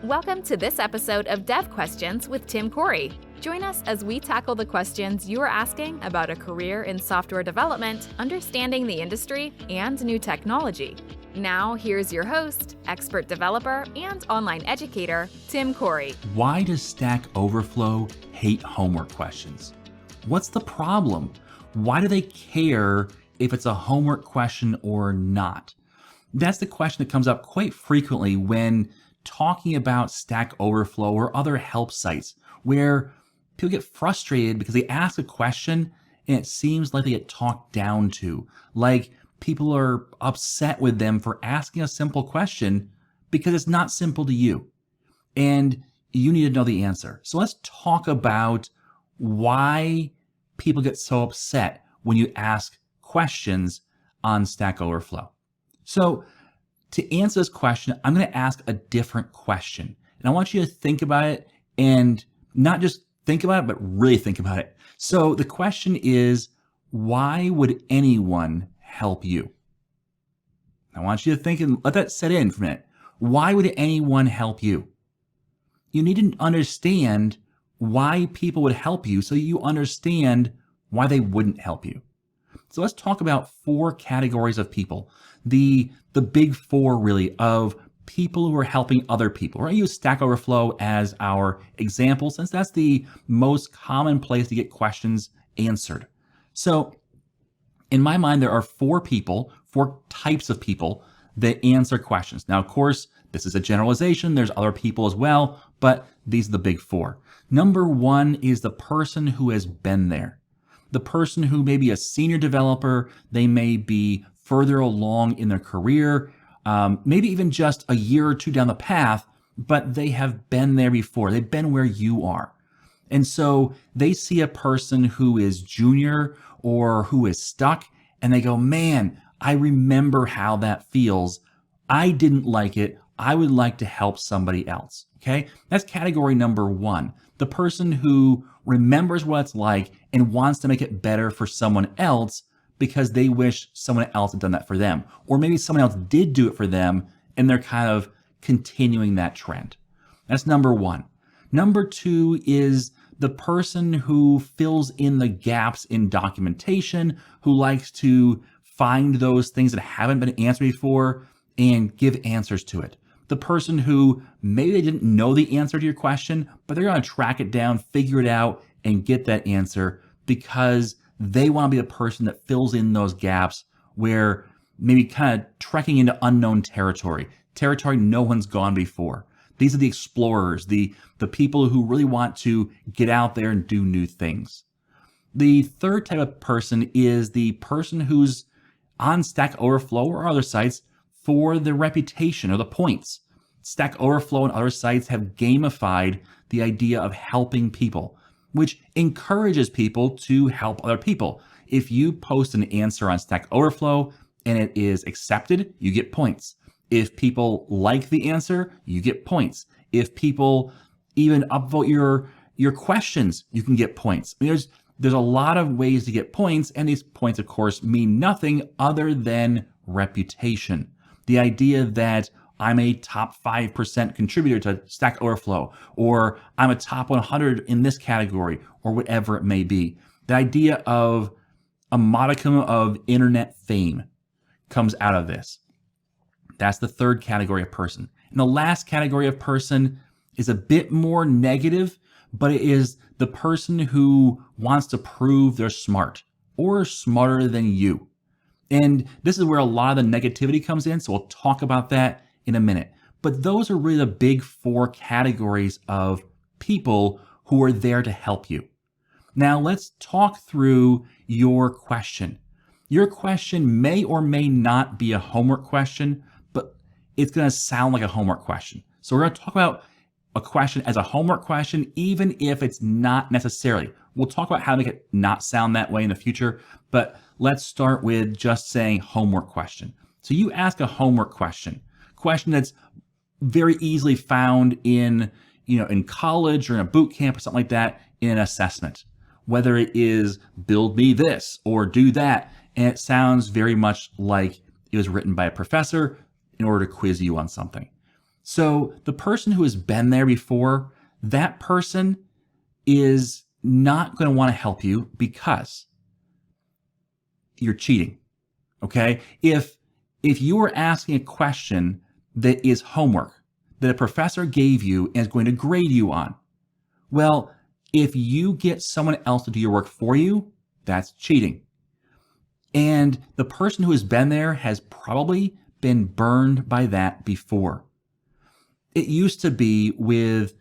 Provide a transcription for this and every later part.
Welcome to this episode of Dev Questions with Tim Corey. Join us as we tackle the questions you are asking about a career in software development, understanding the industry, and new technology. Now, here's your host, expert developer, and online educator, Tim Corey. Why does Stack Overflow hate homework questions? What's the problem? Why do they care if it's a homework question or not? That's the question that comes up quite frequently when talking about Stack Overflow or other help sites, where people get frustrated because they ask a question and it seems like they get talked down to, like people are upset with them for asking a simple question because it's not simple to you and you need to know the answer. So let's talk about why people get so upset when you ask questions on Stack Overflow. So to answer this question, I'm going to ask a different question. And I want you to think about it, and not just think about it, but really think about it. So the question is, why would anyone help you? I want you to think and let that set in for a minute. Why would anyone help you? You need to understand why people would help you so you understand why they wouldn't help you. So let's talk about four categories of people. The big four really of people who are helping other people. We're going to use Stack Overflow as our example since that's the most common place to get questions answered. So in my mind, there are four types of people that answer questions. Now, of course, this is a generalization. There's other people as well, but these are the big four. Number one is the person who has been there. The person who may be a senior developer, they may be further along in their career, maybe even just a year or two down the path, but they have been there before. They've been where you are. And so they see a person who is junior or who is stuck and they go, man, I remember how that feels. I didn't like it. I would like to help somebody else. Okay. That's category number one. The person who remembers what it's like and wants to make it better for someone else because they wish someone else had done that for them. Or maybe someone else did do it for them and they're kind of continuing that trend. That's number one. Number two is the person who fills in the gaps in documentation, who likes to find those things that haven't been answered before and give answers to it. The person who maybe they didn't know the answer to your question, but they're going to track it down, figure it out, and get that answer because they want to be the person that fills in those gaps where maybe kind of trekking into unknown territory no one's gone before. These are the explorers, the people who really want to get out there and do new things. The third type of person is the person who's on Stack Overflow or other sites for the reputation or the points. Stack Overflow and other sites have gamified the idea of helping people, which encourages people to help other people. If you post an answer on Stack Overflow and it is accepted, you get points. If people like the answer, you get points. If people even upvote your questions, you can get points. I mean, there's a lot of ways to get points, and these points, of course, mean nothing other than reputation. The idea that I'm a top 5% contributor to Stack Overflow, or I'm a top 100 in this category, or whatever it may be. The idea of a modicum of internet fame comes out of this. That's the third category of person. And the last category of person is a bit more negative, but it is the person who wants to prove they're smart or smarter than you. And this is where a lot of the negativity comes in, so we'll talk about that in a minute. But those are really the big four categories of people who are there to help you. Now let's talk through your question. Your question may or may not be a homework question, but it's going to sound like a homework question. So we're going to talk about a question as a homework question, even if it's not necessarily. We'll talk about how to make it not sound that way in the future, but let's start with just saying homework question. So you ask a homework question that's very easily found in college or in a boot camp or something like that in an assessment, whether it is build me this or do that. And it sounds very much like it was written by a professor in order to quiz you on something. So the person who has been there before, that person is not going to want to help you because you're cheating. Okay? If you are asking a question that is homework that a professor gave you and is going to grade you on, well, if you get someone else to do your work for you, that's cheating. And the person who has been there has probably been burned by that before. It used to be with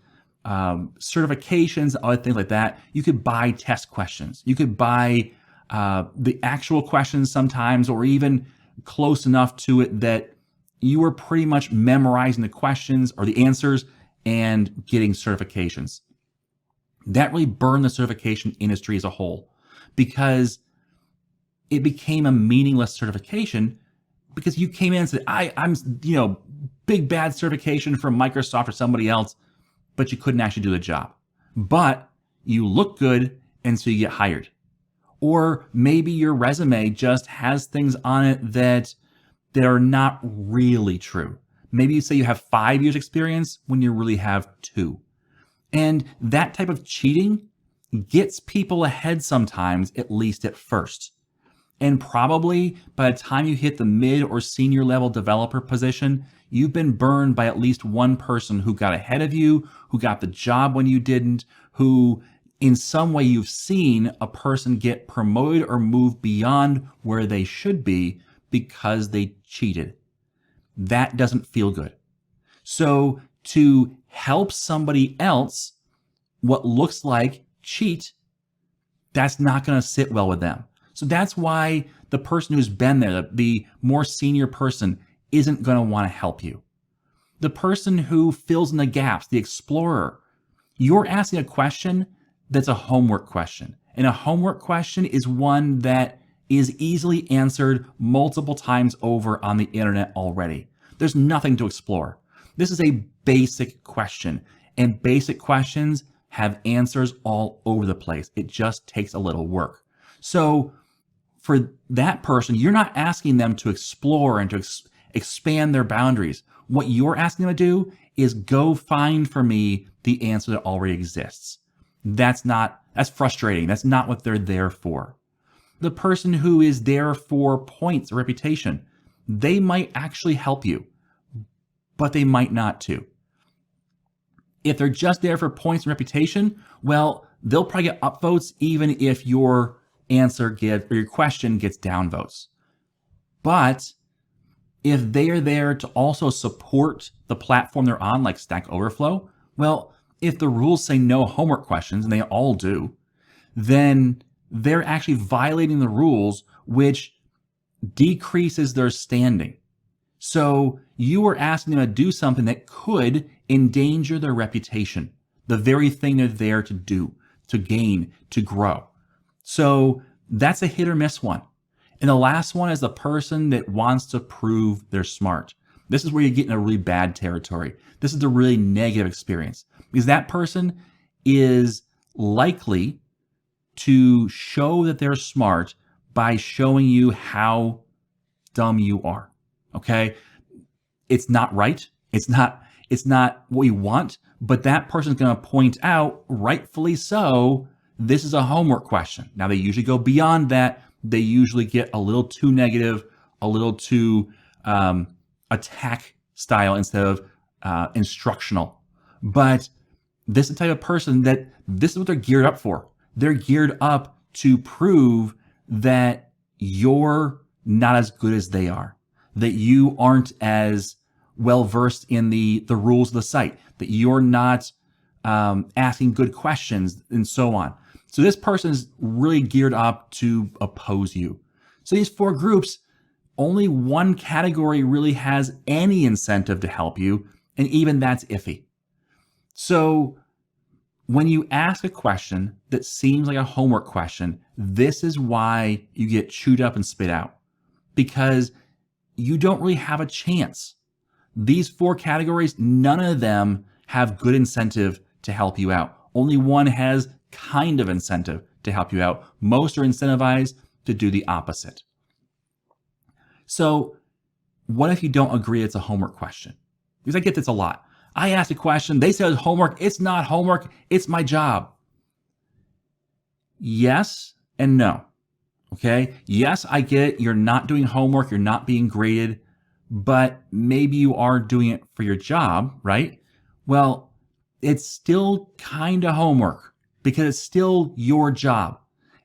certifications, other things like that. You could buy test questions. You could buy the actual questions sometimes, or even close enough to it that you were pretty much memorizing the questions or the answers and getting certifications. That really burned the certification industry as a whole because it became a meaningless certification because you came in and said, I'm big bad certification from Microsoft or somebody else, but you couldn't actually do the job. But you look good, and so you get hired. Or maybe your resume just has things on it that are not really true. Maybe you say you have 5 years experience when you really have 2. And that type of cheating gets people ahead sometimes, at least at first. And probably by the time you hit the mid or senior level developer position, you've been burned by at least one person who got ahead of you, who got the job when you didn't, who in some way you've seen a person get promoted or move beyond where they should be because they cheated. That doesn't feel good. So to help somebody else, what looks like cheat, that's not going to sit well with them. So that's why the person who's been there, the more senior person, isn't going to want to help you. The person who fills in the gaps, the explorer, you're asking a question that's a homework question. And a homework question is one that is easily answered multiple times over on the internet already. There's nothing to explore. This is a basic question, and basic questions have answers all over the place. It just takes a little work. So for that person, you're not asking them to explore and to expand their boundaries. What you're asking them to do is go find for me the answer that already exists. That's frustrating. That's not what they're there for. The person who is there for points or reputation, they might actually help you, but they might not too. If they're just there for points and reputation, well, they'll probably get upvotes even if your your question gets downvotes. But if they are there to also support the platform they're on, like Stack Overflow, well, if the rules say no homework questions, and they all do, then they're actually violating the rules, which decreases their standing. So you are asking them to do something that could endanger their reputation, the very thing they're there to do, to gain, to grow. So that's a hit or miss one. And the last one is the person that wants to prove they're smart. This is where you get in a really bad territory. This is the really negative experience because that person is likely to show that they're smart by showing you how dumb you are. Okay? It's not right. It's not what you want, but that person's going to point out, rightfully so, this is a homework question. Now they usually go beyond that. They usually get a little too negative, a little too attack style instead of instructional. But this is the type of person that this is what they're geared up for. They're geared up to prove that you're not as good as they are, that you aren't as well versed in the rules of the site, that you're not asking good questions, and so on. So this person is really geared up to oppose you. So these 4 groups, only one category really has any incentive to help you, and even that's iffy. So when you ask a question that seems like a homework question, this is why you get chewed up and spit out, because you don't really have a chance. These 4 categories, none of them have good incentive to help you out. Only one has kind of incentive to help you out. Most are incentivized to do the opposite. So what if you don't agree it's a homework question? Because I get this a lot. I asked a question, they said it's homework. It's not homework, it's my job. Yes and no. Okay. Yes, I get it. You're not doing homework. You're not being graded, but maybe you are doing it for your job, right? Well, it's still kind of homework because it's still your job.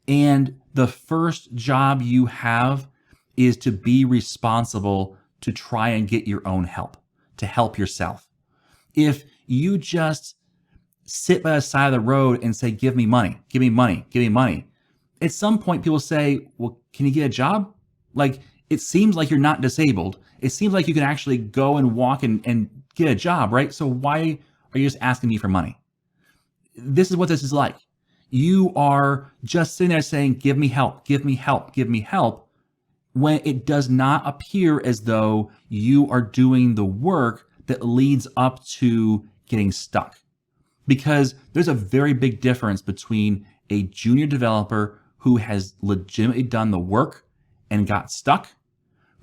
And the first job you have is to be responsible to try and get your own help, to help yourself. If you just sit by the side of the road and say, give me money, give me money, give me money, at some point people say, well, can you get a job? Like, it seems like you're not disabled. It seems like you can actually go and walk and get a job, right? So why are you just asking me for money? This is what this is like. You are just sitting there saying, give me help, give me help, give me help, when it does not appear as though you are doing the work that leads up to getting stuck. Because there's a very big difference between a junior developer who has legitimately done the work and got stuck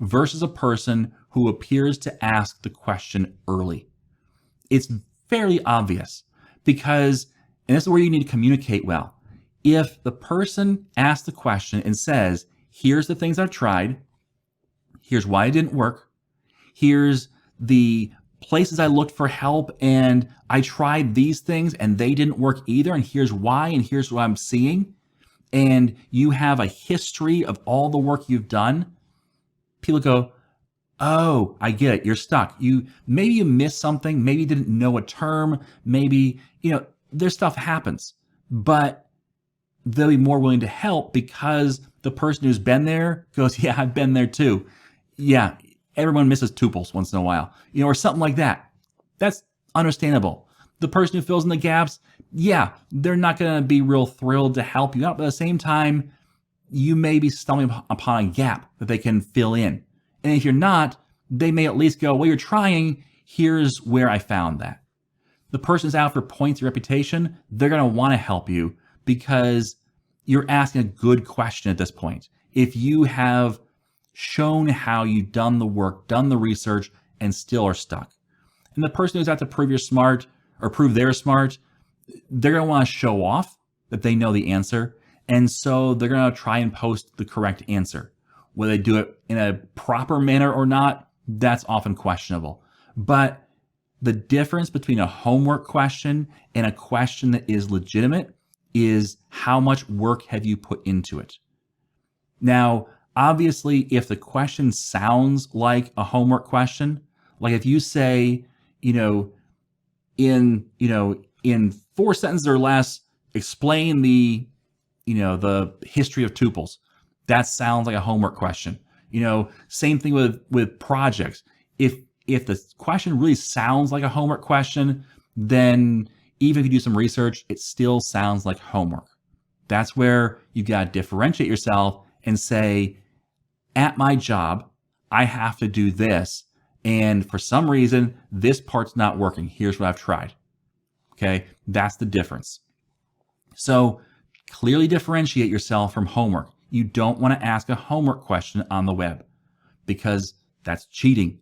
versus a person who appears to ask the question early. It's fairly obvious because, and this is where you need to communicate well. If the person asks the question and says, here's the things I've tried, here's why it didn't work, here's the places I looked for help and I tried these things and they didn't work either, and here's why, and here's what I'm seeing, and you have a history of all the work you've done, people go, oh, I get it, you're stuck. Maybe you missed something, maybe you didn't know a term, maybe, there's stuff happens, but they'll be more willing to help because the person who's been there goes, yeah, I've been there too. Yeah, everyone misses tuples once in a while, or something like that. That's understandable. The person who fills in the gaps, yeah, they're not going to be real thrilled to help you out, but at the same time, you may be stumbling upon a gap that they can fill in. And if you're not, they may at least go, well, you're trying, here's where I found that. The person's out for points of reputation, they're going to want to help you because you're asking a good question at this point. If you have shown how you've done the work, done the research, and still are stuck. And the person who's out to prove you're smart or prove they're smart, they're going to want to show off that they know the answer. And so they're going to try and post the correct answer. Whether they do it in a proper manner or not, that's often questionable. But the difference between a homework question and a question that is legitimate is how much work have you put into it. Now, obviously, if the question sounds like a homework question, like if you say, in 4 sentences or less, explain the history of tuples, that sounds like a homework question. Same thing with projects. If the question really sounds like a homework question, then even if you do some research, it still sounds like homework. That's where you got to differentiate yourself and say, at my job, I have to do this. And for some reason, this part's not working. Here's what I've tried. Okay, that's the difference. So clearly differentiate yourself from homework. You don't want to ask a homework question on the web because that's cheating.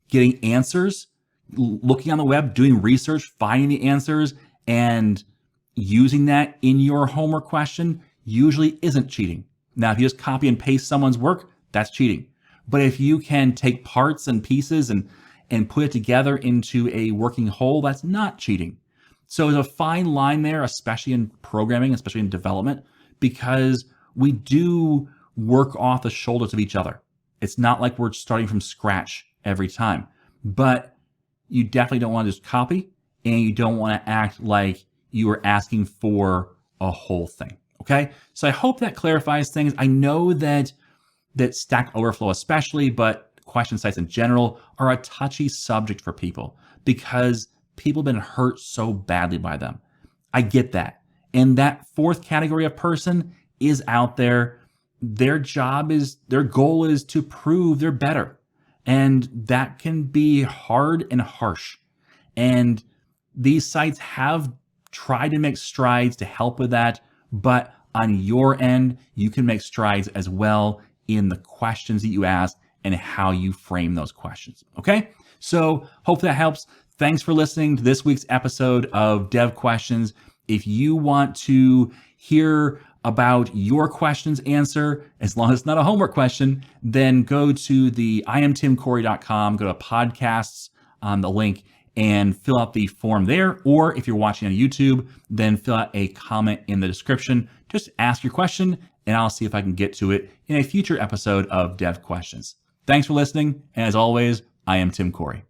Getting answers, looking on the web, doing research, finding the answers, and using that in your homework question usually isn't cheating. Now, if you just copy and paste someone's work, that's cheating. But if you can take parts and pieces and put it together into a working whole, that's not cheating. So there's a fine line there, especially in programming, especially in development, because we do work off the shoulders of each other. It's not like we're starting from scratch every time, but you definitely don't want to just copy, and you don't want to act like you are asking for a whole thing. Okay. So I hope that clarifies things. I know that Stack Overflow especially, but question sites in general are a touchy subject for people because people have been hurt so badly by them. I get that. And that fourth category of person is out there. Their goal is to prove they're better. And that can be hard and harsh. And these sites have tried to make strides to help with that. But on your end, you can make strides as well in the questions that you ask and how you frame those questions. Okay? So hope that helps. Thanks for listening to this week's episode of Dev Questions. If you want to hear about your questions answer, as long as it's not a homework question, then go to the IAmTimCorey.com, go to podcasts on the link and fill out the form there. Or if you're watching on YouTube, then fill out a comment in the description. Just ask your question and I'll see if I can get to it in a future episode of Dev Questions. Thanks for listening. And as always, I am Tim Corey.